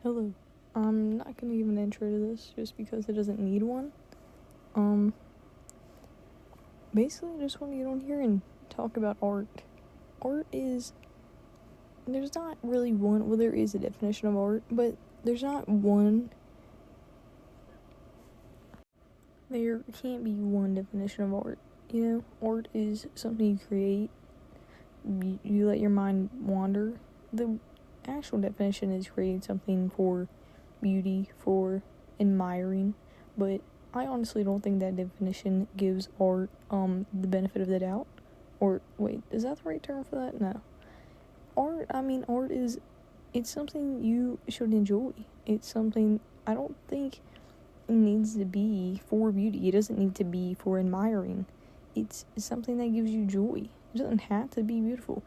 Hello. I'm not gonna give an intro to this just because it doesn't need one. Um, Basically, I just want to get on here and talk about art. Art is. There's not really one. Well, there is a definition of art, but there's not one. There can't be one definition of art. Art is something you create, you let your mind wander. The actual definition is creating something for beauty, for admiring, but I honestly don't think that definition gives art the benefit of the doubt. Or wait, is that the right term for that? No. Art is, it's something you should enjoy. It's something, I don't think it needs to be for beauty. It doesn't need to be for admiring. It's something that gives you joy. It doesn't have to be beautiful.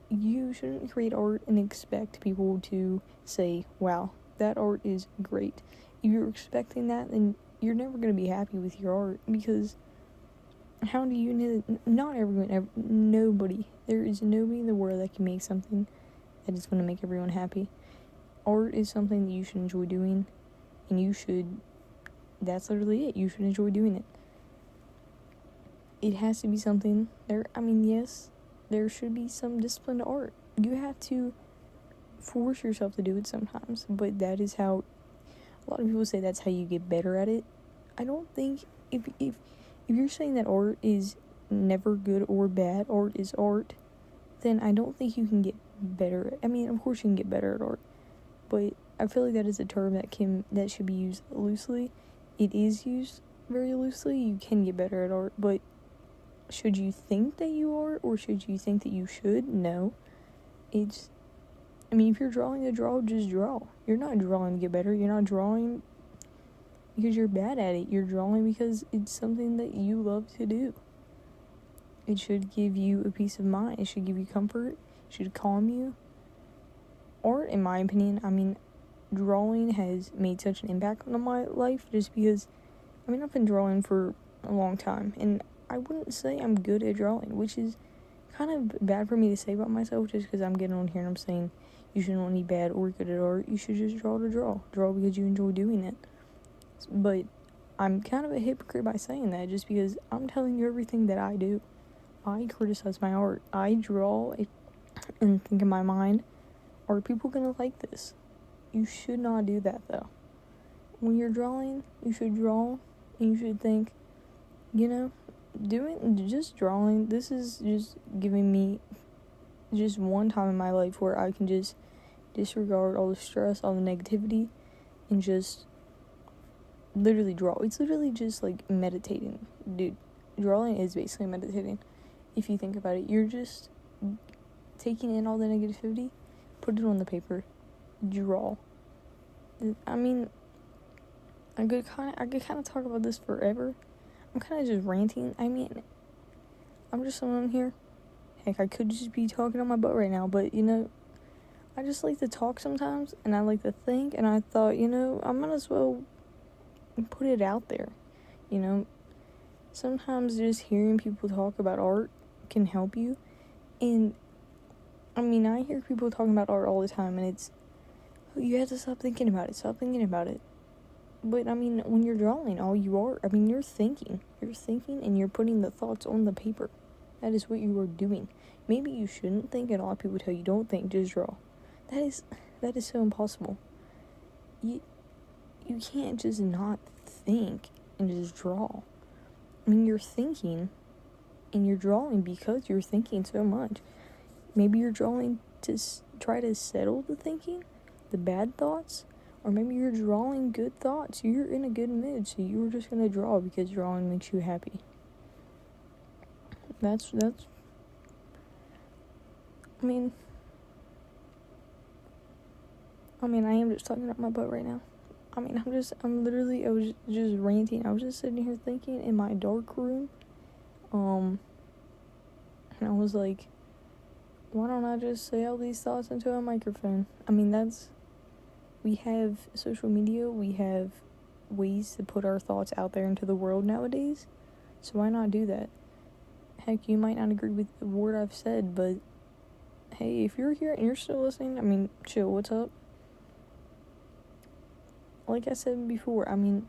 You shouldn't create art and expect people to say, wow, that art is great. If you're expecting that, then you're never going to be happy with your art, because how do you know? Not everyone, nobody, there is nobody in the world that can make something that is going to make everyone happy. Art is something that you should enjoy doing, and that's literally it. You should enjoy doing it. It has to be something yes, there should be some discipline to art. You have to force yourself to do it sometimes, but that is how, a lot of people say that's how you get better at it. I don't think, if you're saying that art is never good or bad, art is art, then I don't think you can get better. Of course you can get better at art, but I feel like that is a term that should be used loosely. It is used very loosely. You can get better at art, but should you think that you are, or should you think that you should? No. If you're drawing to draw, just draw. You're not drawing to get better. You're not drawing because you're bad at it. You're drawing because it's something that you love to do. It should give you a peace of mind. It should give you comfort. It should calm you. Art, in my opinion, drawing has made such an impact on my life, just because, I've been drawing for a long time, and I wouldn't say I'm good at drawing, which is kind of bad for me to say about myself, just because I'm getting on here and I'm saying you shouldn't be bad or good at art. You should just draw to draw. Draw because you enjoy doing it. But I'm kind of a hypocrite by saying that, just because I'm telling you everything that I do. I criticize my art. I draw and think in my mind, are people gonna like this? You should not do that, though. When you're drawing, you should draw, and you should think, just drawing, this is just giving me just one time in my life where I can just disregard all the stress, all the negativity, and just literally draw. It's literally just like meditating. Dude, drawing is basically meditating. If you think about it, you're just taking in all the negativity, put it on the paper, draw. I could kind of talk about this forever. I'm kind of just ranting. I'm just someone here. Heck, I could just be talking on my butt right now, but I just like to talk sometimes, and I like to think, and I thought, I might as well put it out there. Sometimes just hearing people talk about art can help you, and I hear people talking about art all the time, and it's, you have to stop thinking about it. But when you're drawing, all you are, you're thinking, and you're putting the thoughts on the paper. That is what you are doing. Maybe you shouldn't think, and a lot of people tell you, don't think, just draw. That is so impossible. You can't just not think and just draw. You're thinking, and you're drawing because you're thinking so much. Maybe you're drawing to try to settle the thinking, the bad thoughts, or maybe you're drawing good thoughts. You're in a good mood, so you're just gonna draw because drawing makes you happy. I am just talking about my butt right now. I was just ranting. I was just sitting here thinking in my dark room. And I was like, why don't I just say all these thoughts into a microphone? We have social media, we have ways to put our thoughts out there into the world nowadays, so why not do that? Heck, you might not agree with the word I've said, but hey, if you're here and you're still listening, chill, what's up? like I said before, I mean,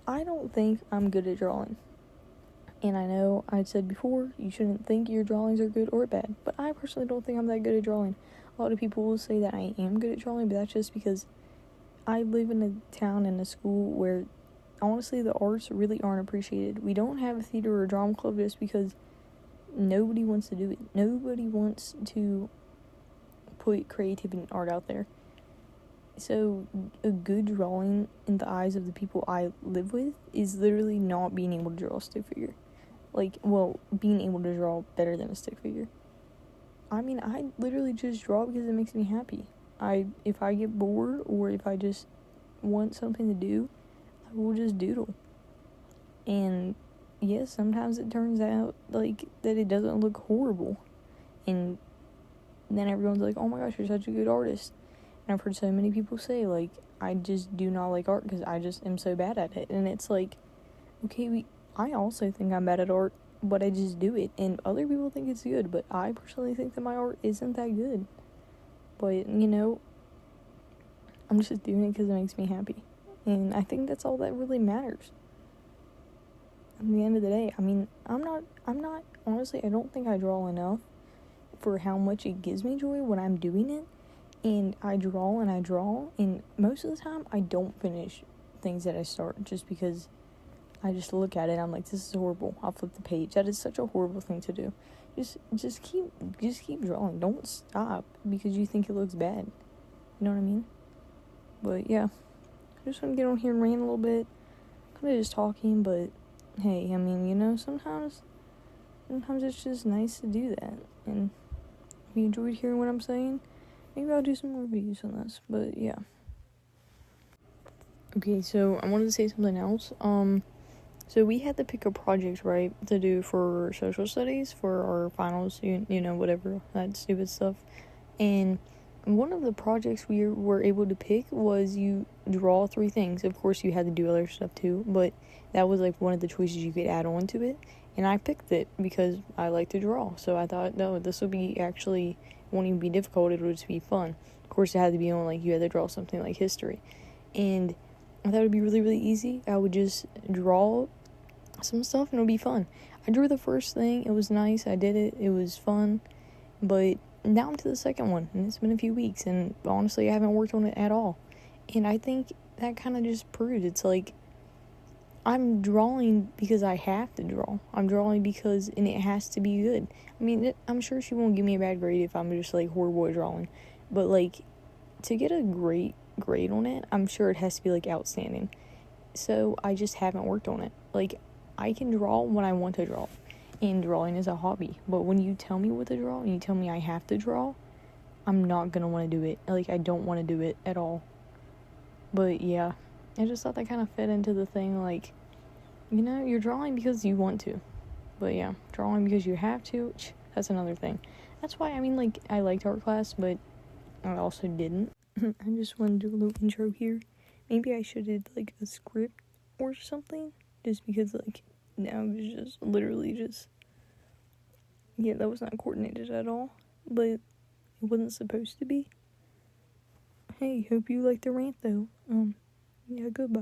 I don't think I'm good at drawing. And I know I said before, you shouldn't think your drawings are good or bad, but I personally don't think I'm that good at drawing. A lot of people will say that I am good at drawing, but that's just because I live in a town and a school where, honestly, the arts really aren't appreciated. We don't have a theater or a drama club just because nobody wants to do it. Nobody wants to put creativity and art out there. So a good drawing in the eyes of the people I live with is literally not being able to draw a stick figure. Like, well, being able to draw better than a stick figure. I mean, I literally just draw because it makes me happy. If I get bored or if I just want something to do, I will just doodle. And yes, sometimes it turns out like that it doesn't look horrible. And then everyone's like, "Oh my gosh, you're such a good artist." And I've heard so many people say, like, I just do not like art because I just am so bad at it. And it's like, okay, I also think I'm bad at art, but I just do it. And other people think it's good, but I personally think that my art isn't that good. But, I'm just doing it because it makes me happy. And I think that's all that really matters. At the end of the day, I mean, I'm not, honestly, I don't think I draw enough for how much it gives me joy when I'm doing it. And I draw, and most of the time I don't finish things that I start just because I just look at it and I'm like, this is horrible. I'll flip the page. That is such a horrible thing to do. Just keep drawing. Don't stop because you think it looks bad. You know what I mean? But yeah, I just want to get on here and rant a little bit. Kind of just talking, but hey, I mean, sometimes it's just nice to do that. And if you enjoyed hearing what I'm saying, maybe I'll do some more videos on this, but yeah. Okay, so I wanted to say something else. So we had to pick a project, right, to do for social studies for our finals, whatever, that stupid stuff. And one of the projects we were able to pick was you draw 3 things. Of course, you had to do other stuff too, but that was like one of the choices you could add on to it. And I picked it because I like to draw. So I thought, no, this would be actually, won't even be difficult, it would just be fun. Of course, it had to be on, like, you had to draw something like history. And I thought it would be really, really easy. I would just draw some stuff and it would be fun. I drew the first thing, it was nice, I did it, it was fun, but now I'm to the second one, and it's been a few weeks, and honestly, I haven't worked on it at all. And I think that kind of just proves it's like, I'm drawing because I have to draw. I'm drawing because, and it has to be good. I mean, I'm sure she won't give me a bad grade if I'm just, like, horrible at drawing. But, like, to get a great grade on it, I'm sure it has to be, like, outstanding. So, I just haven't worked on it. Like, I can draw when I want to draw. And drawing is a hobby. But when you tell me what to draw, and you tell me I have to draw, I'm not gonna want to do it. Like, I don't want to do it at all. But, yeah. I just thought that kind of fit into the thing, like, you're drawing because you want to. But yeah, drawing because you have to, that's another thing. That's why, I liked art class, but I also didn't. I just want to do a little intro here. Maybe I should have, like, a script or something, just because, like, now it was just literally just, yeah, that was not coordinated at all, but it wasn't supposed to be. Hey, hope you liked the rant, though. Yeah, goodbye.